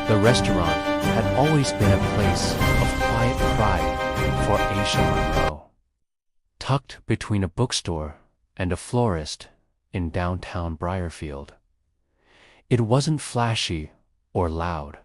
The restaurant had always been a place of quiet pride for Aisha Monroe. Tucked between a bookstore and a florist in downtown Briarfield. It wasn't flashy or loud,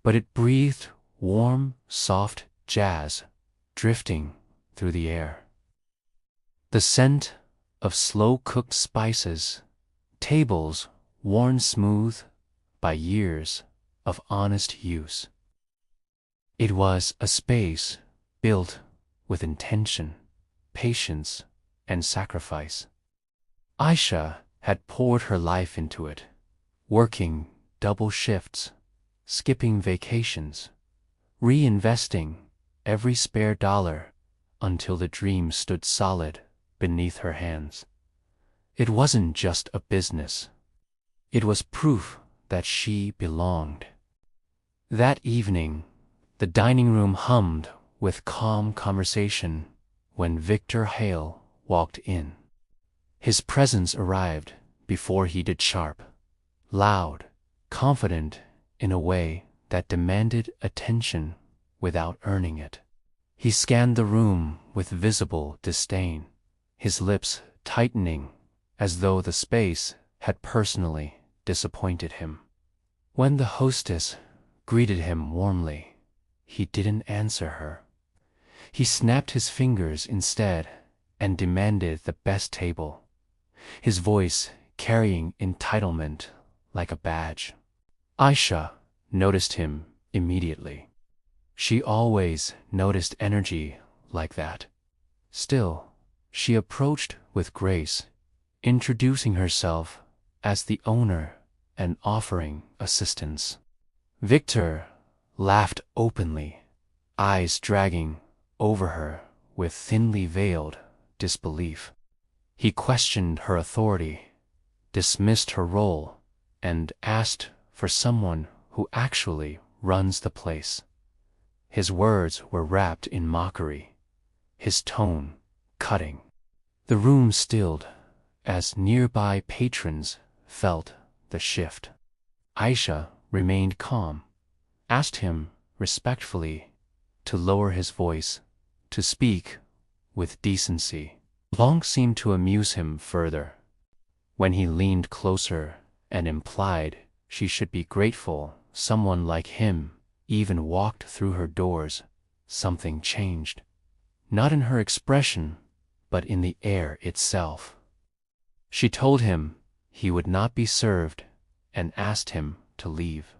but it breathed warm, soft jazz drifting through the air. The scent of slow-cooked spices, tables worn smooth by years of honest use. It was a space built with intention, patience, and sacrifice. Aisha had poured her life into it, working double shifts, skipping vacations, reinvesting every spare dollar until the dream stood solid beneath her hands. It wasn't just a business. It was proof that she belonged. That evening, the dining room hummed with calm conversation when Victor Hale walked in. His presence arrived before he did sharp, loud, confident in a way that demanded attention without earning it. He scanned the room with visible disdain, his lips tightening as though the space had personally disappointed him. When the hostess greeted him warmly, he didn't answer her. He snapped his fingers instead and demanded the best table, his voice carrying entitlement like a badge. Aisha noticed him immediately. She always noticed energy like that. Still, she approached with grace, introducing herself as the owner and offering assistance. Victor laughed openly, eyes dragging over her with thinly veiled disbelief. He questioned her authority, dismissed her role, and asked for someone who actually runs the place. His words were wrapped in mockery, his tone cutting. The room stilled as nearby patrons felt the shift. Aisha remained calm, asked him respectfully to lower his voice, to speak with decency. Long seemed to amuse him further. When he leaned closer and implied she should be grateful someone like him even walked through her doors, something changed. Not in her expression, but in the air itself. She told him he would not be served and asked him to leave.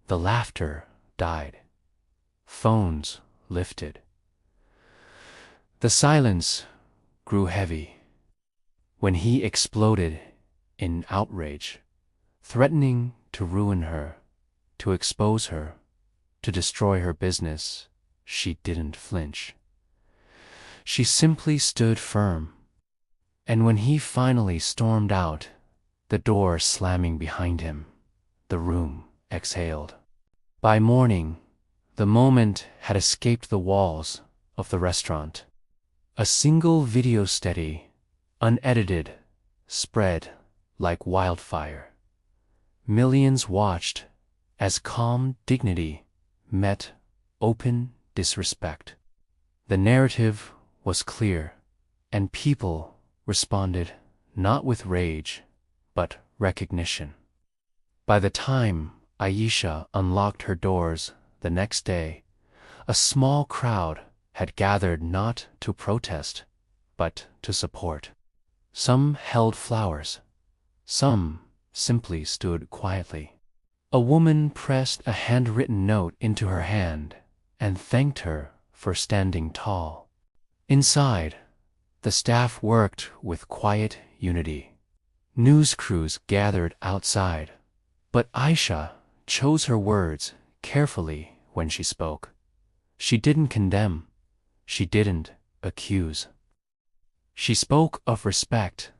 The laughter died. Phones lifted. The silence grew heavy. When he exploded in outrage, threatening to ruin her, to expose her, to destroy her business, she didn't flinch. She simply stood firm. And when he finally stormed out, the door slamming behind him, the room exhaled. By morning, the moment had escaped the walls of the restaurant. A single video steady, unedited, spread like wildfire. Millions watched as calm dignity met open disrespect. The narrative was clear, and people responded not with rage, but recognition. By the time Aisha unlocked her doors the next day, a small crowd had gathered not to protest, but to support. Some held flowers, some simply stood quietly. A woman pressed a handwritten note into her hand and thanked her for standing tall. Inside, the staff worked with quiet unity. News crews gathered outside, but Aisha chose her words carefully when she spoke. She didn't condemn, she didn't accuse. She spoke of respect,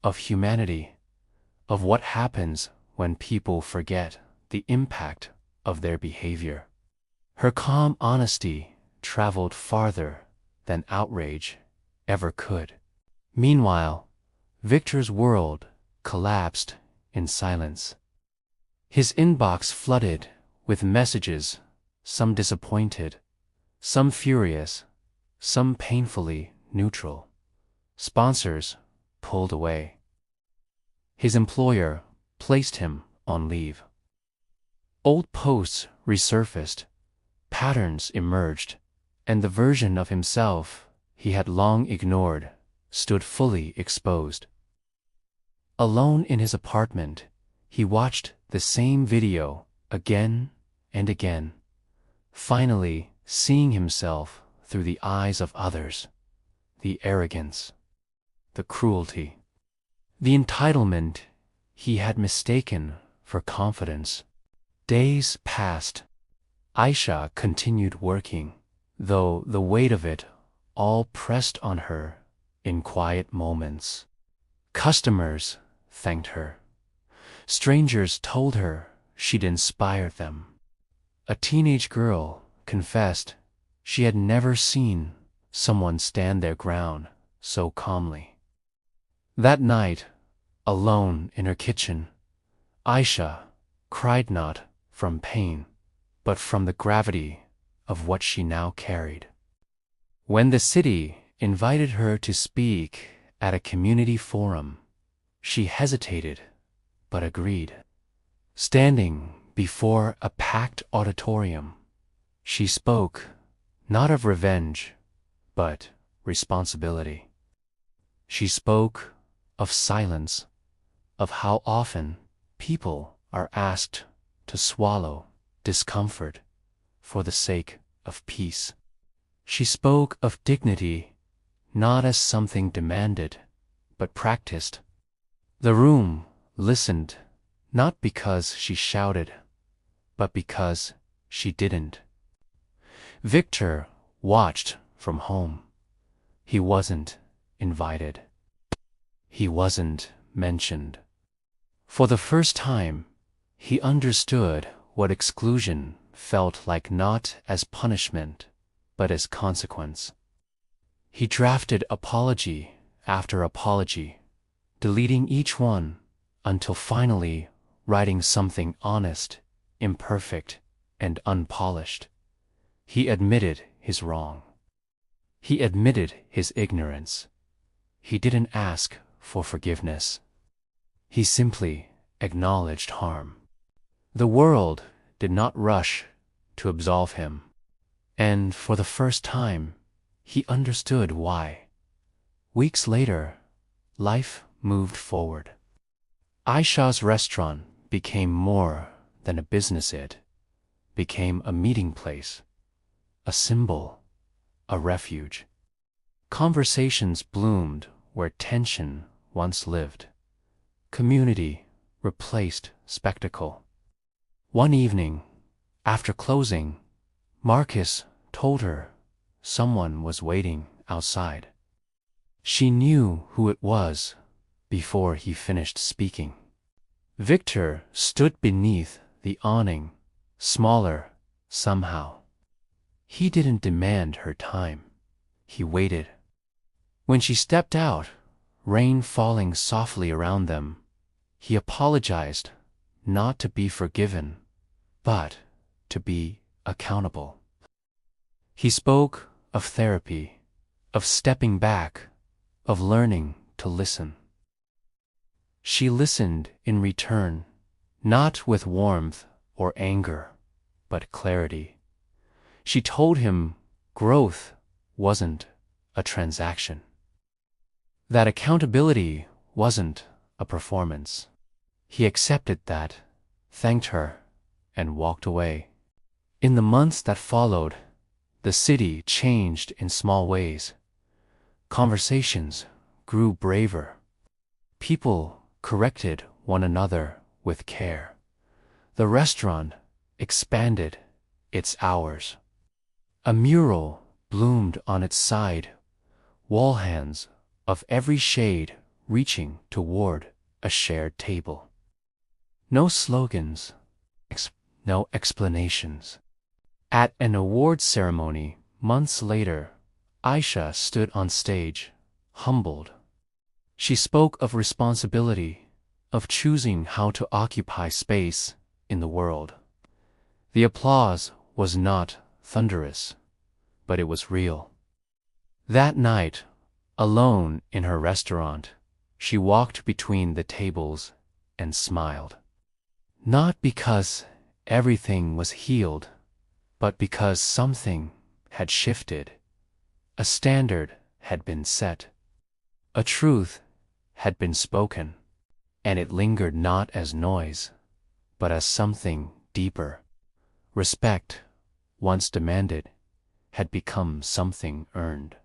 of humanity, of what happens when people forget the impact of their behavior. Her calm honesty traveled farther than outrage ever could. Meanwhile, Victor's world collapsed in silence. His inbox flooded with messages, some disappointed, some furious, some painfully neutral. Sponsors pulled away. His employer placed him on leave. Old posts resurfaced, patterns emerged, and the version of himself he had long ignored stood fully exposed. Alone in his apartment, he watched the same video again and again, finally seeing himself through the eyes of others, the arrogance, the cruelty, the entitlement he had mistaken for confidence. Days passed. Aisha continued working, though the weight of it all pressed on her in quiet moments. Customers thanked her. Strangers told her she'd inspired them. A teenage girl confessed she had never seen someone stand their ground so calmly. That night, alone in her kitchen, Aisha cried not from pain, but from the gravity of what she now carried. When the city invited her to speak at a community forum, she hesitated but agreed. Standing before a packed auditorium, she spoke not of revenge, but responsibility. She spoke of silence, of how often people are asked to swallow discomfort for the sake of peace. She spoke of dignity not as something demanded, but practiced. The room listened not because she shouted, but because she didn't. Victor watched from home. He wasn't invited. He wasn't mentioned. For the first time, he understood what exclusion felt like, not as punishment, but as consequence. He drafted apology after apology, deleting each one until finally writing something honest, imperfect, and unpolished. He admitted his wrong. He admitted his ignorance. He didn't ask for forgiveness. He simply acknowledged harm. The world did not rush to absolve him, and for the first time, he understood why. Weeks later, life moved forward. Aisha's restaurant became more than a business. It became a meeting place, a symbol, a refuge. Conversations bloomed where tension once lived. Community replaced spectacle. One evening, after closing, Marcus told her someone was waiting outside. She knew who it was before he finished speaking. Victor stood beneath the awning, smaller somehow. He didn't demand her time. He waited. When she stepped out, rain falling softly around them, he apologized, not to be forgiven, but to be accountable. He spoke of therapy, of stepping back, of learning to listen. She listened in return, not with warmth or anger, but clarity. She told him growth wasn't a transaction, that accountability wasn't a performance. He accepted that, thanked her, and walked away. In the months that followed, the city changed in small ways. Conversations grew braver. People corrected one another with care. The restaurant expanded its hours. A mural bloomed on its side, wall hands of every shade reaching toward a shared table. No slogans, no explanations. At an awards ceremony months later, Aisha stood on stage, humbled. She spoke of responsibility, of choosing how to occupy space in the world. The applause was not thunderous, but it was real. That night, alone in her restaurant, she walked between the tables and smiled. Not because everything was healed, but because something had shifted. A standard had been set. A truth had been spoken, and it lingered not as noise, but as something deeper. Respect, once demanded, had become something earned.